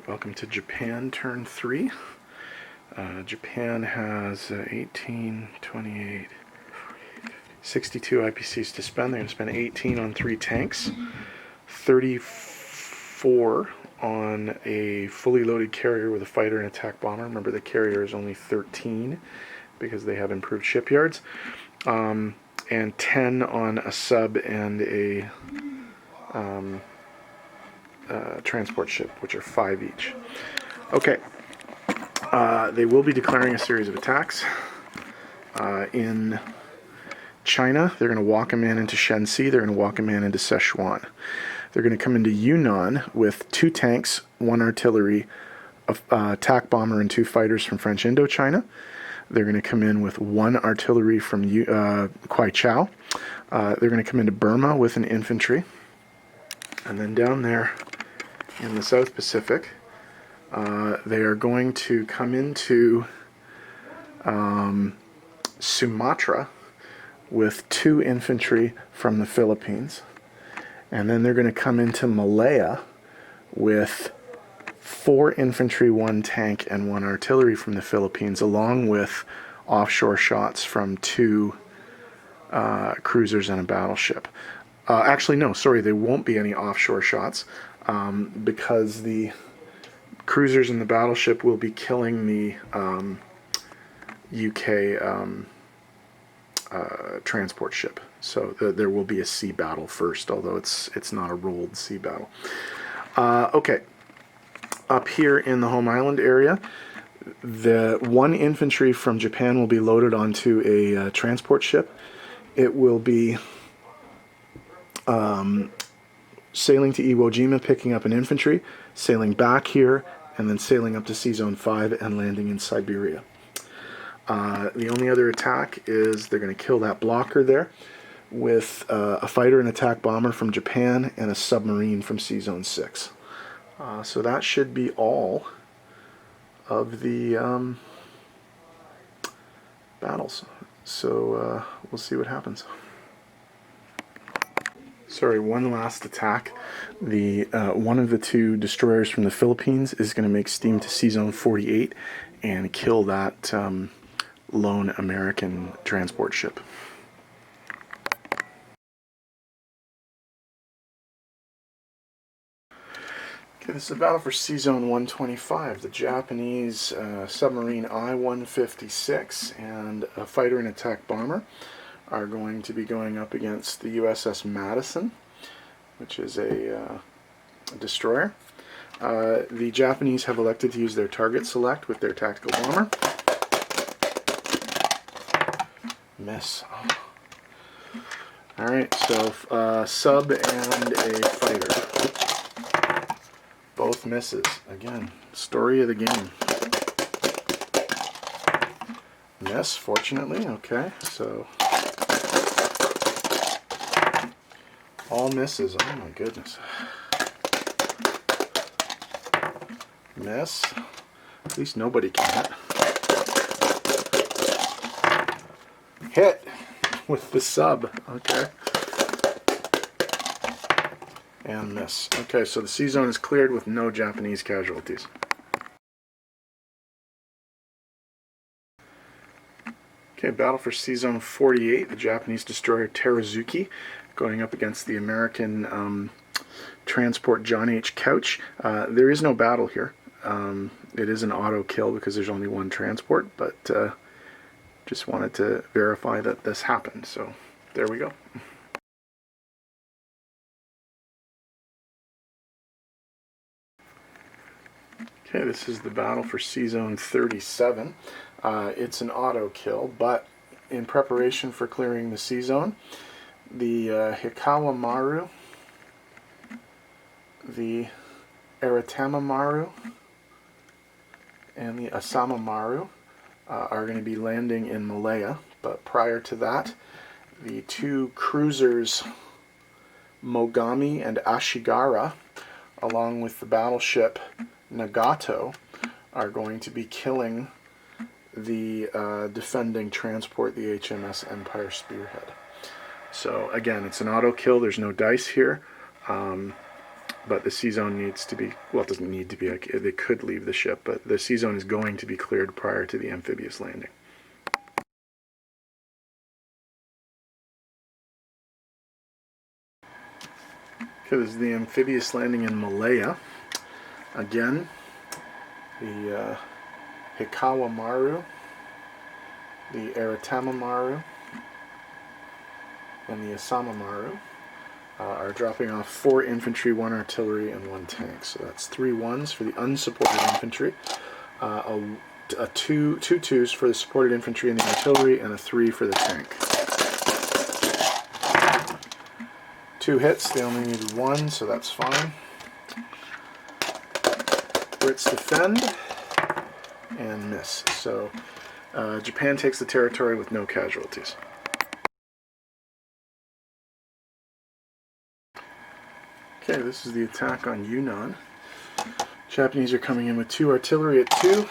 Welcome to Japan, turn 3. Japan has 18, 28, 62 IPCs to spend. They're going to spend 18 on 3 tanks, 34 on a fully loaded carrier with a fighter and attack bomber. Remember, the carrier is only 13 because they have improved shipyards, and 10 on a sub and a transport ship, which are 5 each. Okay, they will be declaring a series of attacks in China. They're going to walk them in into Shenxi. They're going to walk them in into Sichuan. They're going to come into Yunnan with 2 tanks, 1 artillery, attack bomber, and 2 fighters from French Indochina. They're going to come in with 1 artillery from Kwaichao. They're going to come into Burma with an infantry. And then down there in the South Pacific, they are going to come into Sumatra with 2 infantry from the Philippines. And then they're going to come into Malaya with 4 infantry, 1 tank, and 1 artillery from the Philippines, along with offshore shots from 2 cruisers and a battleship. Actually, no, sorry, there won't be any offshore shots because the cruisers and the battleship will be killing the UK transport ship. So there will be a sea battle first, although it's not a rolled sea battle. Okay, up here in the home island area, the 1 infantry from Japan will be loaded onto a transport ship. It will be sailing to Iwo Jima, picking up an infantry, sailing back here, and then sailing up to Sea Zone 5 and landing in Siberia. The only other attack is they're going to kill that blocker there with a fighter and attack bomber from Japan and a submarine from Sea Zone 6. So that should be all of the battles. So we'll see what happens. Sorry, one last attack. The one of the 2 destroyers from the Philippines is going to make steam to Sea Zone 48 and kill that lone American transport ship. Okay, this is a battle for Sea Zone 125. The Japanese submarine I-156 and a fighter and attack bomber are going to be going up against the USS Madison, which is a destroyer. The Japanese have elected to use their target select with their tactical bomber. Miss. Alright, so sub and a fighter. Both misses. Again, story of the game. Miss, fortunately. Okay, so all misses. Oh my goodness. Miss. At least nobody can hit. Hit with the sub. Okay. And miss. Okay, so the sea zone is cleared with no Japanese casualties. Okay, battle for Sea Zone 48, the Japanese destroyer Terazuki going up against the American transport John H. Couch. There is no battle here. It is an auto kill because there's only 1 transport, but just wanted to verify that this happened, so there we go. Okay, this is the battle for Sea Zone 37. It's an auto kill, but in preparation for clearing the sea zone, the Hikawa Maru, the Aratama Maru, and the Asama Maru are going to be landing in Malaya. But prior to that, the 2 cruisers Mogami and Ashigara, along with the battleship Nagato, are going to be killing the defending transport, the HMS Empire Spearhead. So again, it's an auto kill. There's no dice here. but the C-zone needs to be, well, it doesn't need to be, they could leave the ship, but the C-zone is going to be cleared prior to the amphibious landing. Okay, this is the amphibious landing in Malaya. Again, the Hikawa Maru, the Aratama Maru, and the Asama Maru are dropping off 4 infantry, 1 artillery, and 1 tank. So that's 3 1s for the unsupported infantry, two 2s for the supported infantry and the artillery, and a 3 for the tank. 2 hits, they only needed 1, so that's fine. Brits defend and miss. So Japan takes the territory with no casualties. Okay, this is the attack on Yunnan. Japanese are coming in with 2 artillery at 2,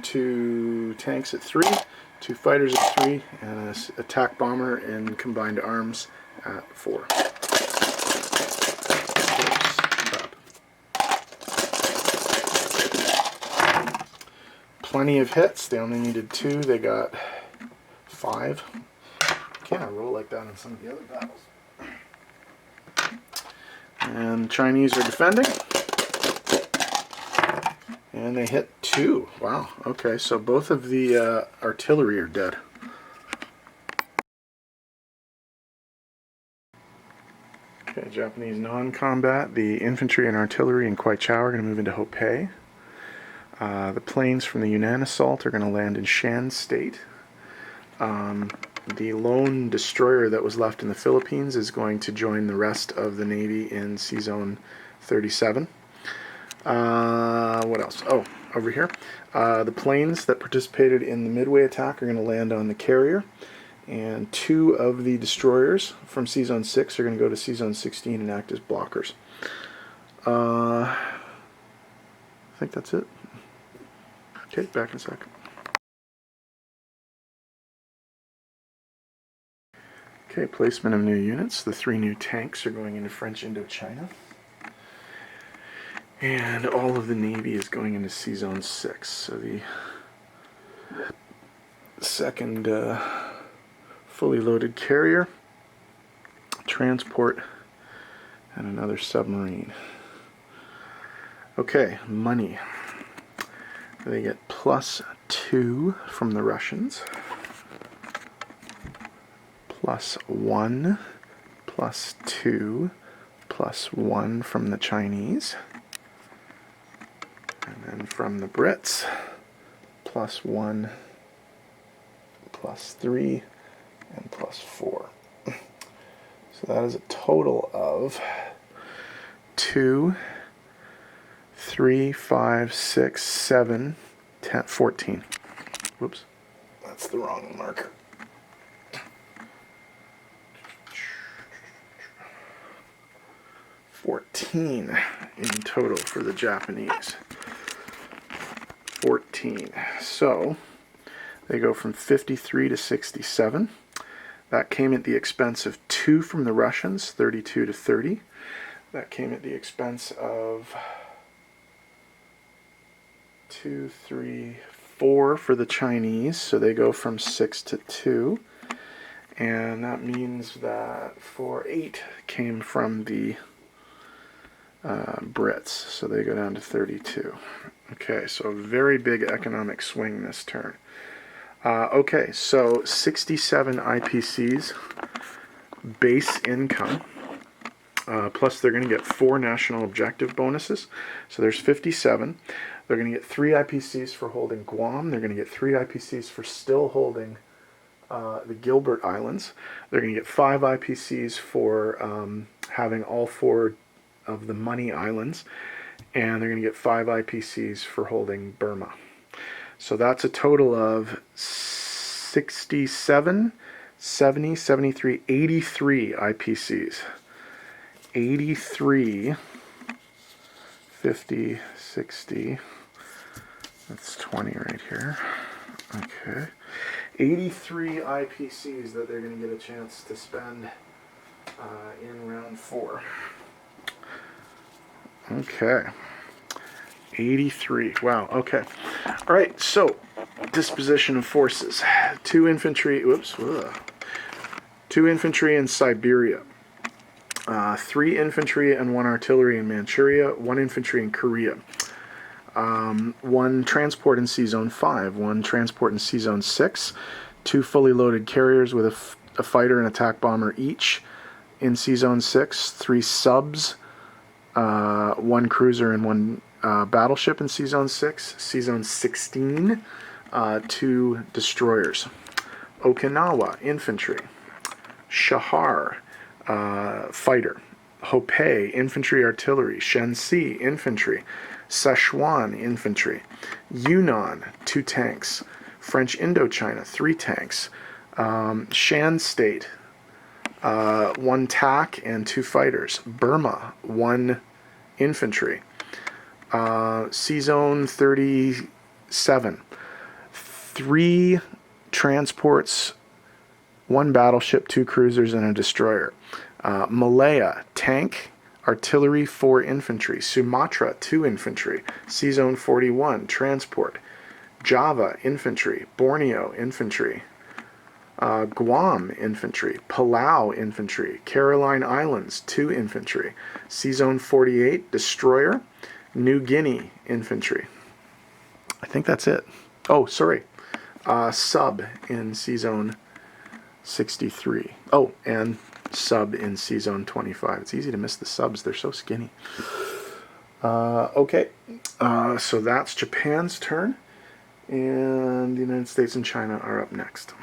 2 tanks at 3, 2 fighters at 3, and an attack bomber in combined arms at 4. Plenty of hits. They only needed 2. They got 5. Can't I roll like that in some of the other battles? And Chinese are defending. And they hit 2. Wow. Okay, so both of the artillery are dead. Okay, Japanese non-combat. The infantry and artillery in Kwaichou are going to move into Hopei. The planes from the Yunnan assault are going to land in Shan State. The lone destroyer that was left in the Philippines is going to join the rest of the Navy in C-Zone 37. What else? Oh, over here. The planes that participated in the Midway attack are going to land on the carrier. And 2 of the destroyers from C-Zone 6 are going to go to C-Zone 16 and act as blockers. I think that's it. Okay, back in a sec. Okay, placement of new units. The 3 new tanks are going into French Indochina. And all of the Navy is going into C-Zone 6. So the second fully loaded carrier, transport, and another submarine. Okay, money. They get +2 from the Russians, +1, +2, +1 from the Chinese, and then from the Brits, +1, +3, and +4. So that is a total of 2, 3, 5, 6, 7, 10, 14. Whoops, that's the wrong marker. 14 in total for the Japanese. 14. So they go from 53 to 67. That came at the expense of 2 from the Russians, 32 to 30. That came at the expense of 2, 3, 4 for the Chinese, so they go from 6 to 2. And that means that 8 came from the Brits, so they go down to 32. Okay, so a very big economic swing this turn. Okay, so 67 IPCs base income, plus they're going to get 4 national objective bonuses, so there's 57. They're going to get 3 IPCs for holding Guam. They're going to get 3 IPCs for still holding the Gilbert Islands. They're going to get 5 IPCs for having all 4 of the Money Islands, and they're going to get 5 IPCs for holding Burma. So that's a total of 67, 70, 73, 83 IPCs. 83, 50, 60, that's 20 right here. Okay. 83 IPCs that they're going to get a chance to spend in round 4. Okay. 83. Wow. Okay. All right. So, disposition of forces. 2 infantry. Whoops. Ugh. 2 infantry in Siberia. 3 infantry and 1 artillery in Manchuria. 1 infantry in Korea. 1 transport in Sea Zone 5. 1 transport in Sea Zone 6. 2 fully loaded carriers with a fighter and attack bomber each in Sea Zone 6. 3 subs. 1 cruiser and 1 battleship in Sea Zone 6. Sea Zone 16, 2 destroyers. Okinawa, infantry. Shahar, fighter. Hopei, infantry artillery. Shanxi, infantry. Sichuan, infantry. Yunnan, 2 tanks. French Indochina, 3 tanks. Shan State, 1 TAC and 2 fighters. Burma, 1 infantry. Sea Zone 37, 3 transports, 1 battleship, 2 cruisers, and a destroyer. Malaya, tank, artillery, 4 infantry. Sumatra, 2 infantry. Sea Zone 41, transport. Java, infantry. Borneo, infantry. Guam, infantry. Palau, infantry. Caroline Islands, 2 infantry. Sea Zone 48, destroyer. New Guinea, infantry. I think that's it. Oh, sorry. Sub in Sea Zone 63. Oh, and sub in Sea Zone 25. It's easy to miss the subs. They're so skinny. Okay. So that's Japan's turn. And the United States and China are up next.